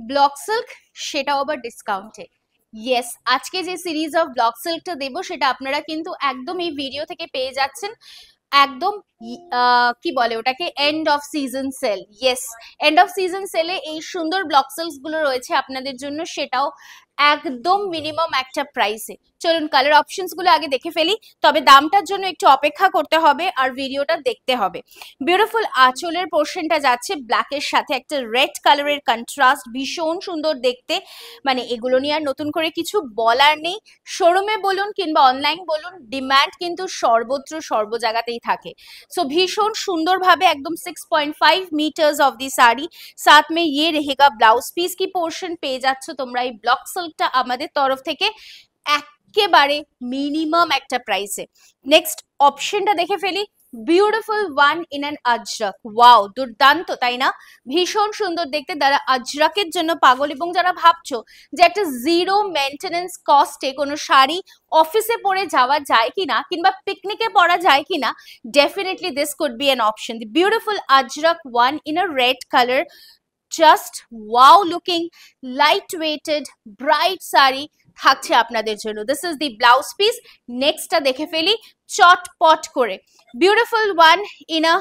Block silk, সেটাও আবার ডিসকাউন্টে। ইয়েস, আজকে যে সিরিজ অফ ব্লক সিল্কটা দেবো সেটা আপনারা কিন্তু একদম এই ভিডিও থেকে পেয়ে যাচ্ছেন একদম কি বলে ওটাকে, end of season sale. Yes, end of season সেলে এই সুন্দর ব্লক সেলস গুলো রয়েছে আপনাদের জন্য, সেটাও একদম মিনিমাম একটা প্রাইসে। চলুন কালার অপশনস গুলো আগে দেখে ফেলি, তবে দামটার জন্য একটু অপেক্ষা করতে হবে আর ভিডিওটা দেখতে হবে। বিউটিফুল আঁচলের পোর্শনটা যাচ্ছে ব্ল্যাকের সাথে একটা রেড কালারের কন্ট্রাস্ট, ভীষণ সুন্দর দেখতে। মানে এগুলো নিয়ে আর নতুন করে কিছু বলার নেই। শোরুমে বলুন কিংবা অনলাইন বলুন, ডিমান্ড কিন্তু সর্বত্র সর্ব জায়গাতেই থাকে। सो भीषण सुंदर भावे एकदम 6.5 मीटर्स ऑफ दी साड़ी, साथ में ये रहेगा ब्लाउज पीस की पोर्शन পেয়ে যাচ্ছ তোমরা এই ব্লক সিল্কটা আমাদের তরফ থেকে একেবারে মিনিমাম একটা প্রাইসে। নেক্সট অপশনটা দেখে ফেলি, beautiful one in an Ajrak. Wow, দুর্দান্ত তাই না? ভীষণ সুন্দর দেখতে, যারা আজরাকের জন্য পাগল এবং যারা ভাবছো যে একটা জিরো মেনটেনেন্স কস্টে কোনো শাড়ি অফিসে পরে যাওয়া যায় কিনা কিংবা পিকনিকে পরা যায় কিনা, definitely this could be an option. The beautiful ajrak one in a red color, just wow looking, light weighted bright saree থাকছে আপনাদের জন্য। This is the blouse piece. নেক্সটটা দেখে ফেলি চটপট করে, beautiful one in a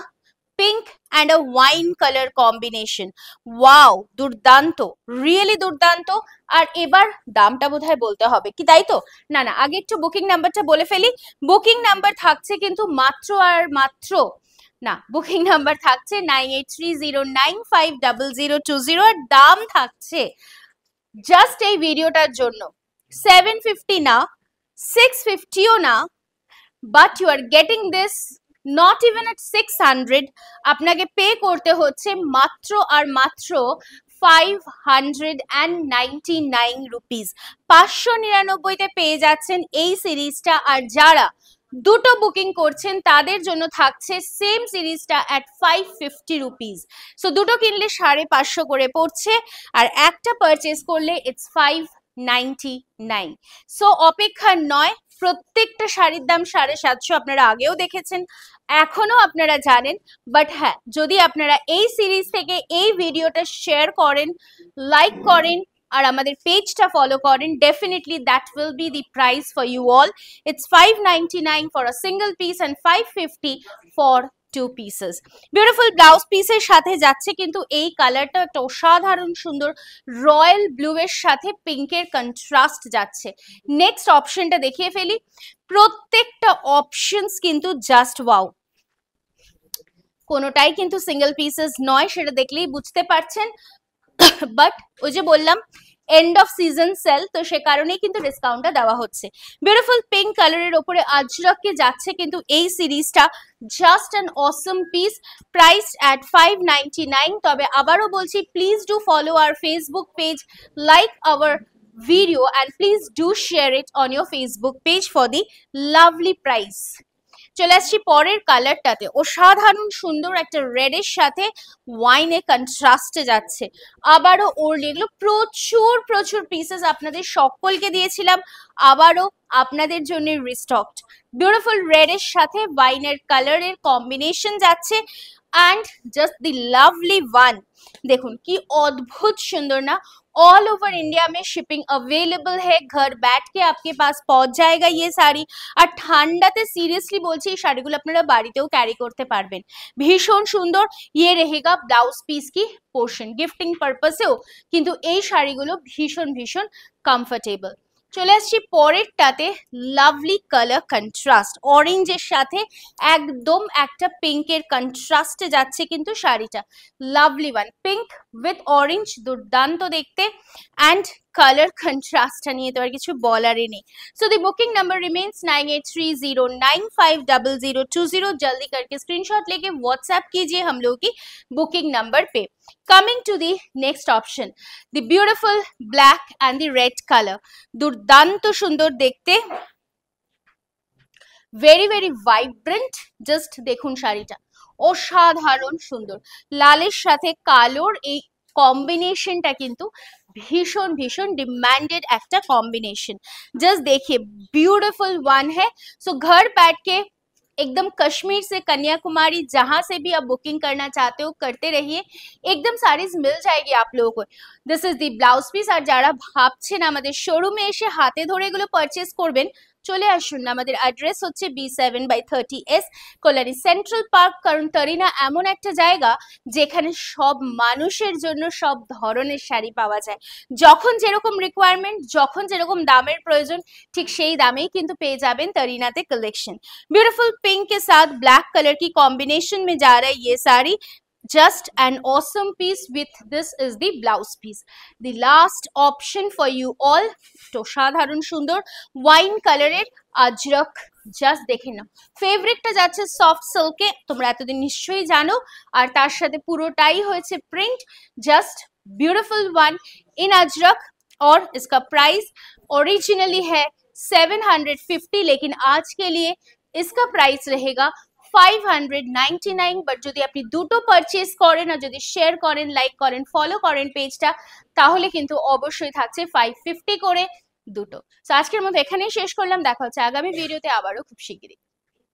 pink and a wine colour combination. Wow, দুর্দান্ত, really দুর্দান্ত। আর এবার দামটা বোধহয় বলতে হবে কি, তাই তো? না না, আগে একটু বুকিং নাম্বারটা বলে ফেলি। বুকিং নাম্বার থাকছে কিন্তু মাত্র আর মাত্র, না, বুকিং নাম্বার থাকছে 9830950020, আর দাম থাকছে জাস্ট এই ভিডিওটার জন্য 750 না, 650ও না, but you are getting this not even at 600, আপনাকে পে করতে হচ্ছে মাত্র আর মাত্র 599 রুপিস। 599-তে পেয়ে যাচ্ছেন এই সিরিজটা। আর যারা দুটো বুকিং করছেন তাদের জন্য থাকছে সেম সিরিজটা অ্যাট 550 রুপিস। সো দুটো কিনলে 550 করে পড়ছে, আর একটা পারচেস করলে ইটস 599। সো অপেক্ষা নয়, প্রত্যেকটা শাড়ির দাম 750, আপনারা আগেও দেখেছেন, এখনো আপনারা জানেন। বাট হ্যাঁ, যদি আপনারা এই সিরিজ থেকে এই ভিডিওটা শেয়ার করেন, লাইক করেন আর আমাদের পেজটা ফলো করেন, definitely that will be the price for you all. It's 599 for a single piece and 550 for 2 pieces. Beautiful blouse পিসের সাথে যাচ্ছে কিন্তু এই কালারটা একটা অসাধারণ সুন্দর রয়্যাল ব্লু এর সাথে পিঙ্কের কন্ট্রাস্ট যাচ্ছে। নেক্সট অপশনটা দেখিয়ে ফেলি, প্রত্যেকটা অপশনস কিন্তু জাস্ট ওয়াও, কোনোটাই কিন্তু সিঙ্গেল পিসেস নয়, সেটা দেখলেই বুঝতে পারছেন। বাট ওই যে বললাম এন্ড অফ সিজন সেল, তো সে কারণেই কিন্তু ডিসকাউন্টটা দেওয়া হচ্ছে। বিউটিফুল পিঙ্ক কালারের ওপরে আজরকে যাচ্ছে কিন্তু এই সিরিজটা, just an Assam piece, priced at 599। তবে আবারও বলছি, please do follow our Facebook page, like our video, and please do share it on your Facebook page for the lovely price. চলে আসছি পরের কালারটাতে, অসাধারণ সুন্দর একটা রেডের সাথে ওয়াইনে কন্ট্রাস্টে যাচ্ছে। আবারও ওর এগুলো প্রচুর প্রচুর পিসেস আপনাদের সকলকে দিয়েছিলাম, আবারও আপনাদের জন্য রিস্টকড। বিউটিফুল রেডের সাথে ওয়াইনের কালারের কম্বিনেশন যাচ্ছে, and just the lovely one, देखुन कि अद्भुत सुंदर ना। ऑल ओवर इंडिया में शिपिंग अवेलेबल है, घर बैठ के आपके पास पहुंच जाएगा ये साड़ी। और ঠান্ডাতে সিরিয়াসলি বলছি এই শাড়িগুলো আপনারা বাড়িতেও ক্যারি করতে পারবেন, ভীষণ সুন্দর। ये रहेगा ব্লাউজ পিস কি পোর্শন, গিফটিং পারপাসেও কিন্তু এই শাড়িগুলো ভীষণ ভীষণ কমফোর্টেবল। চলে আসছি পরেরটাতে, লাভলি কালার কন্ট্রাস্ট, অরেঞ্জের সাথে একদম একটা পিঙ্কের কন্ট্রাস্টে যাচ্ছে কিন্তু শাড়িটা। Lovely one, pink with orange, দুর্দান্ত দেখতে। অ্যান্ড কালার কন্ট্রাস্টটা নিয়ে তো আর কিছু বলারই নেই। So the booking number remains 9830950020। जल्दी करके स्क्रीनशॉट लेके व्हाट्सएप कीजिए हम लोगों की बुकिंग नंबर पे। Coming to the next option, the beautiful black and the red color, দুর্দান্ত সুন্দর দেখতে, ভেরি ভেরি ভাইব্রেন্ট। জাস্ট দেখুন শাড়িটা অসাধারণ সুন্দর, লালের সাথে কালোর এই কম্বিনেশনটা কিন্তু ভীষণ ভীষণ ডিমান্ডেড একটা কম্বিনেशन। जस्ट देखिए ब्यूटीफुल वन है। सो घर बैठ के एकदम कश्मीर से कन्याकुमारी जहां से भी आप बुकिंग करना चाहते हो करते रहिए, एकदम साड़ीज मिल जाएगी आप लोगों को। This is the blouse piece. আর যারা ভাবছেন আমাদের শোরুমে এসে হাতে ধরে এগুলো পারচেস করবেন, চলে আসুন। আমাদের অ্যাড্রেস হচ্ছে B7/30S কল্যাণী সেন্ট্রাল পার্ক। কারণ তরিনা এমন একটা জায়গা যেখানে সব মানুষের জন্য সব ধরনের শাড়ি পাওয়া যায়। যখন যেরকম রিকোয়ারমেন্ট, যখন যেরকম দামের প্রয়োজন, ঠিক সেই দামেই কিন্তু পেয়ে যাবেন तरीनाते कलेक्शन। ब्यूटीफुल पिंक के साथ ब्लैक कलर की कॉम्बिनेशन में जा रहा है ये sari. Just an awesome piece with this is the blouse piece. The last option for you all, তো সাধারণ সুন্দর ওয়াইন কালারের আজরক। জাস্ট দেখে নাও, ফেভারিটটা যাচ্ছে সফট সিল্কে, তোমরা এতদিন নিশ্চয়ই জানো। আর তার সাথে পুরোটাই হয়েছে print. Just beautiful one in Ajrak. और इसका प्राइस ओरिजिनली है 750, लेकिन आज के लिए इसका प्राइस रहेगा 599। বাট যদি আপনি দুটো পারচেজ করেন আর যদি শেয়ার করেন, লাইক করেন, ফলো করেন পেজটা, তাহলে কিন্তু অবশ্যই থাকছে 550 করে দুটো। তো আজকের মতো এখানেই শেষ করলাম, দেখা হচ্ছে আগামী ভিডিওতে আবারও খুব শিগগিরই।